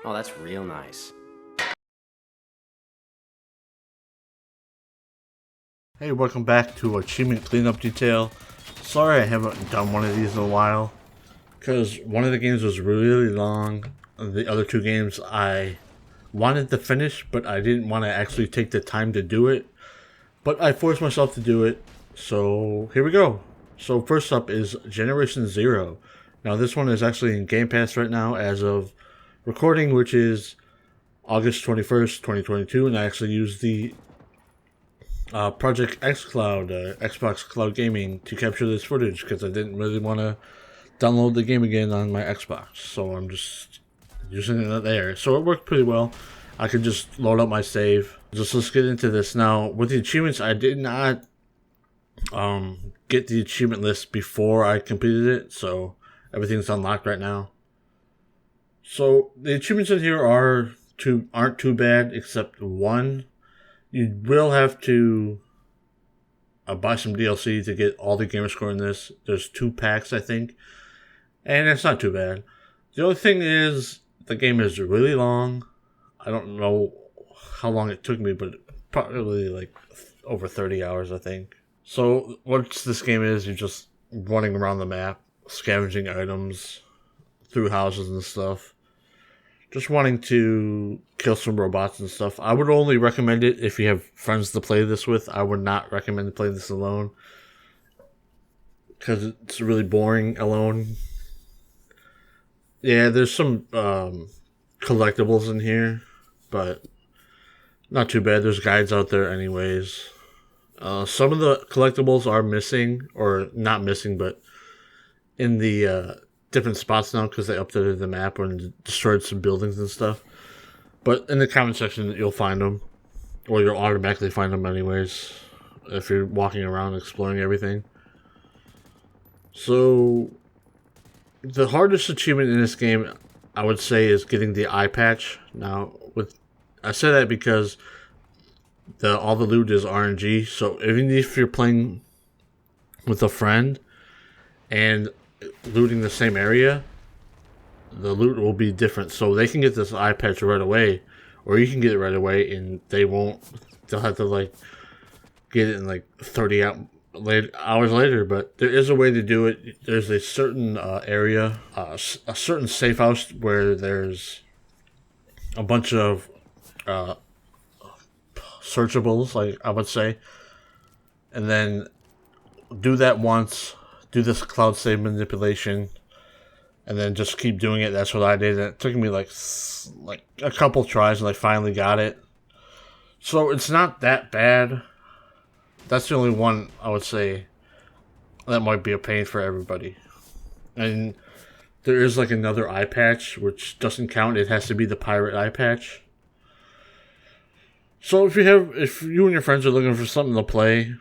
Oh, that's real nice. Hey, welcome back to Achievement Cleanup Detail. Sorry I haven't done one of these in a while, because one of the games was really long. The other two games I wanted to finish, but I didn't want to actually take the time to do it. But I forced myself to do it, so here we go. So first up is Generation Zero. Now this one is actually in Game Pass right now as of recording, which is August 21st, 2022, and I actually used the Project xCloud, Xbox Cloud Gaming, to capture this footage because I didn't really want to download the game again on my Xbox. So I'm just using it there. So it worked pretty well. I could just load up my save. Let's get into this. Now, with the achievements, I did not get the achievement list before I completed it. So everything's unlocked right now. So the achievements in here aren't too bad, except one. You will have to buy some DLC to get all the Gamerscore in this. There's 2 packs, I think, and it's not too bad. The only thing is, the game is really long. I don't know how long it took me, but probably like over 30 hours, I think. So what this game is, you're just running around the map, scavenging items through houses and stuff. Just wanting to kill some robots and stuff. I would only recommend it if you have friends to play this with. I would not recommend playing this alone, because it's really boring alone. Yeah, there's some collectibles in here, but not too bad. There's guides out there anyways. Some of the collectibles are missing, or not missing, but in the different spots now because they updated the map and destroyed some buildings and stuff. But in the comment section, you'll find them, or you'll automatically find them anyways if you're walking around exploring everything. So the hardest achievement in this game, I would say, is getting the eye patch. Now, I say that because all the loot is RNG. So even if you're playing with a friend and looting the same area, the loot will be different. So they can get this eye patch right away, or you can get it right away, and they'll have to like get it in like 30 hours later. But there is a way to do it. There's a certain area, a certain safe house where there's a bunch of searchables, like I would say, and then do that once. Do this cloud save manipulation, and then just keep doing it. That's what I did. And it took me like a couple tries, and I finally got it. So it's not that bad. That's the only one I would say that might be a pain for everybody. And there is like another eye patch, which doesn't count. It has to be the pirate eye patch. So if you and your friends are looking for something to play,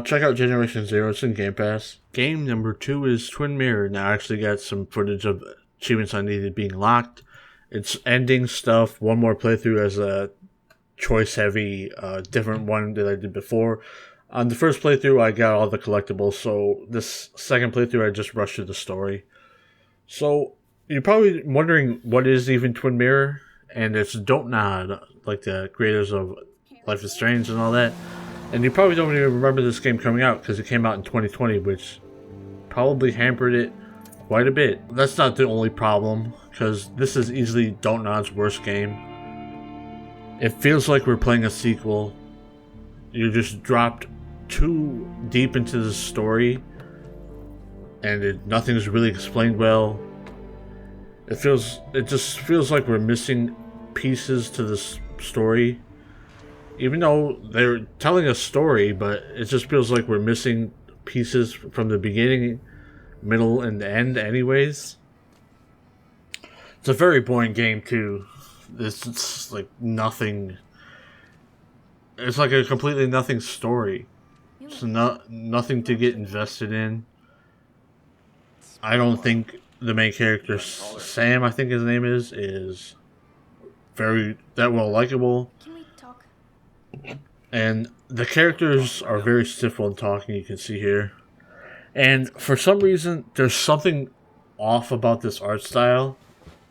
check out Generation Zero. It's in Game Pass. Game number 2 is Twin Mirror. Now I actually got some footage of achievements I needed being locked. It's ending stuff. One more playthrough as a choice heavy, different one that I did before. On the first playthrough, I got all the collectibles. So this second playthrough, I just rushed through the story. So you're probably wondering what is even Twin Mirror, and it's Don't Nod, like the creators of Life is Strange and all that. And you probably don't even remember this game coming out because it came out in 2020, which probably hampered it quite a bit. That's not the only problem, because this is easily Don't Nod's worst game. It feels like we're playing a sequel. You just dropped too deep into the story, and nothing's really explained well. It just feels like we're missing pieces to this story. Even though they're telling a story, but it just feels like we're missing pieces from the beginning, middle, and the end anyways. It's a very boring game too. It's like nothing. It's like a completely nothing story. It's nothing to get invested in. I don't think the main character, Sam, I think his name is very that well likable. And the characters are very stiff when talking, you can see here. And for some reason, there's something off about this art style.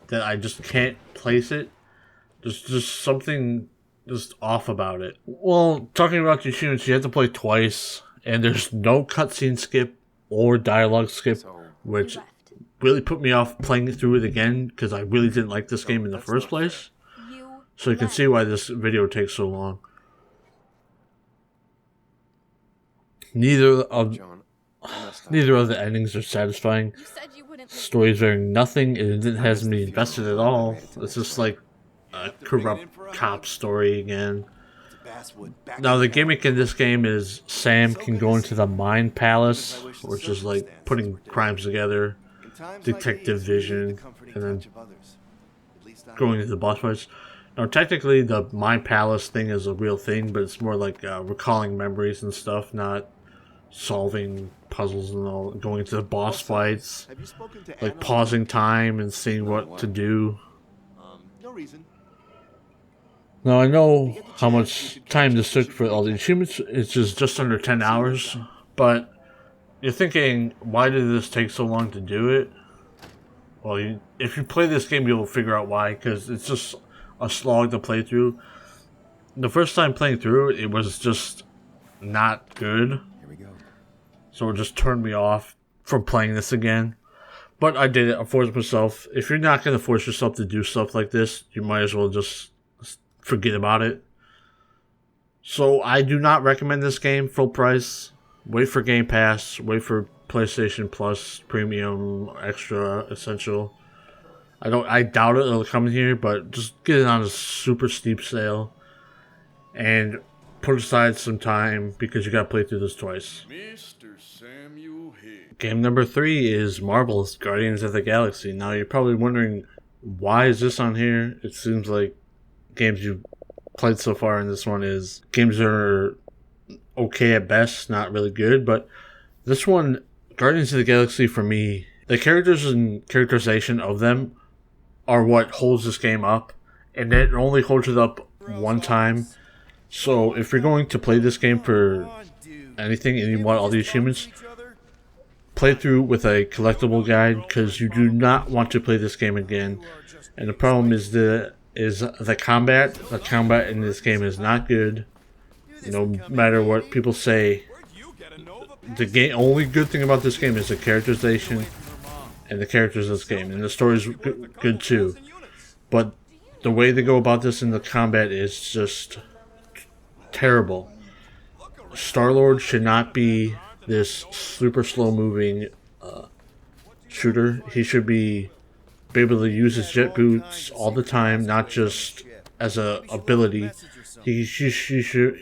that I just can't place it. There's just something just off about it. Well, talking about the achievements, you have to play twice, and there's no cutscene skip or dialogue skip, which really put me off playing through it again because I really didn't like this game in the first place. So you can see why this video takes so long. Neither of the endings are satisfying. Story is very nothing, and it hasn't me invested at all. It's just like a corrupt cop story again. Now the gimmick in this game is Sam can go into the Mind Palace, which is like putting crimes together, detective vision, and then going into the boss fights. Now technically the Mind Palace thing is a real thing, but it's more like recalling memories and stuff, not solving puzzles and all, going into the boss fights, like pausing time and seeing what to do. Now I know how much time this took for all the achievements. It's just under 10 hours, but you're thinking, why did this take so long to do it? Well, if you play this game, you'll figure out why, because it's just a slog to play through. The first time playing through it, it was just not good. So it just turned me off from playing this again. But I did it. I forced myself. If you're not going to force yourself to do stuff like this, you might as well just forget about it. So I do not recommend this game full price. Wait for Game Pass. Wait for PlayStation Plus, Premium, Extra, Essential. I doubt it'll come in here, but just get it on a super steep sale. And put aside some time because you got to play through this twice. Game number 3 is Marvel's Guardians of the Galaxy. Now you're probably wondering, why is this on here? It seems like games you've played so far in this one is games are okay at best, not really good. But this one, Guardians of the Galaxy, for me, the characters and characterization of them are what holds this game up. And it only holds it up one time. So if you're going to play this game for anything and you want all the achievements, play through with a collectible guide, because you do not want to play this game again. And the problem is the combat. The combat in this game is not good. No matter what people say, the only good thing about this game is the characterization and the characters of this game, and the story's good too. But the way they go about this in the combat is just terrible. Star-Lord should not be this super slow-moving shooter. He should be able to use his jet boots all the time, not just as a ability. He should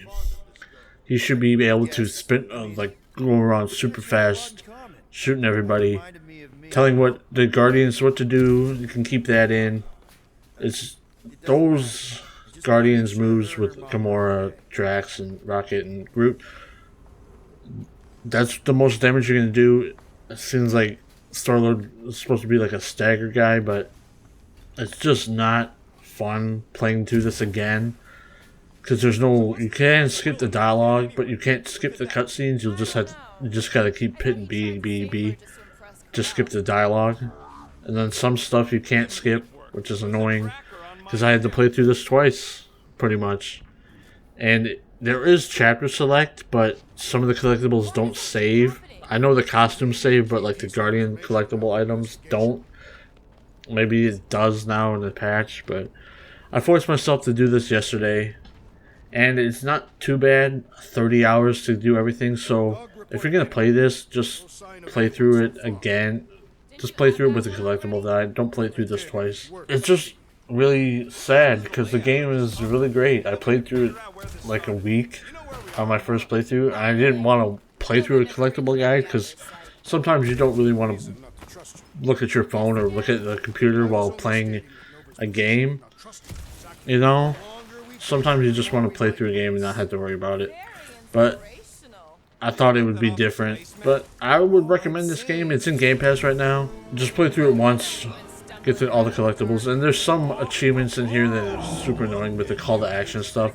be able to spin, like go around super fast, shooting everybody, telling what the Guardians what to do. You can keep that in. It's those Guardians moves with Gamora, Drax, and Rocket and Groot. That's the most damage you're gonna do. It seems like Star-Lord is supposed to be like a stagger guy, but it's just not fun playing through this again. Because you can skip the dialogue, but you can't skip the cutscenes. You just gotta keep hitting B, B, B. Just skip the dialogue. And then some stuff you can't skip, which is annoying. Because I had to play through this twice, pretty much. And there is chapter select, but some of the collectibles don't save. I know the costumes save, but like the Guardian collectible items don't. Maybe it does now in the patch, but I forced myself to do this yesterday. And it's not too bad, 30 hours to do everything. So if you're going to play this, just play through it again. Just play through it with the collectible guide. Don't play through this twice. It's just really sad because the game is really great. I played through it like a week on my first playthrough. I didn't want to play through a collectible guide because sometimes you don't really want to look at your phone or look at the computer while playing a game. You know? Sometimes you just want to play through a game and not have to worry about it. But I thought it would be different. But I would recommend this game. It's in Game Pass right now. Just play through it once. Get through all the collectibles. And there's some achievements in here that are super annoying with the call to action stuff.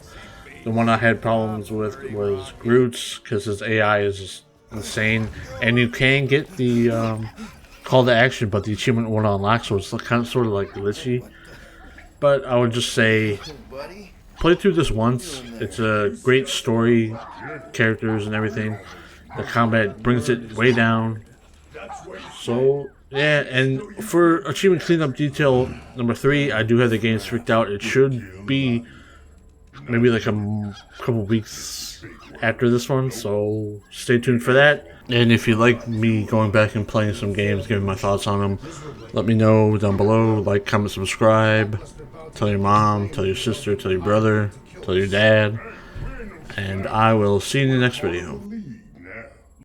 The one I had problems with was Groot's, because his AI is insane. And you can get the call to action, but the achievement won't unlock, so it's kind of sort of like glitchy. But I would just say, play through this once. It's a great story, characters and everything. The combat brings it way down. So yeah, and for achievement cleanup detail number 3, I do have the game freaked out. It should be maybe like a couple weeks after this one, so stay tuned for that. And if you like me going back and playing some games, giving my thoughts on them, let me know down below. Like, comment, subscribe. Tell your mom, tell your sister, tell your brother, tell your dad. And I will see you in the next video.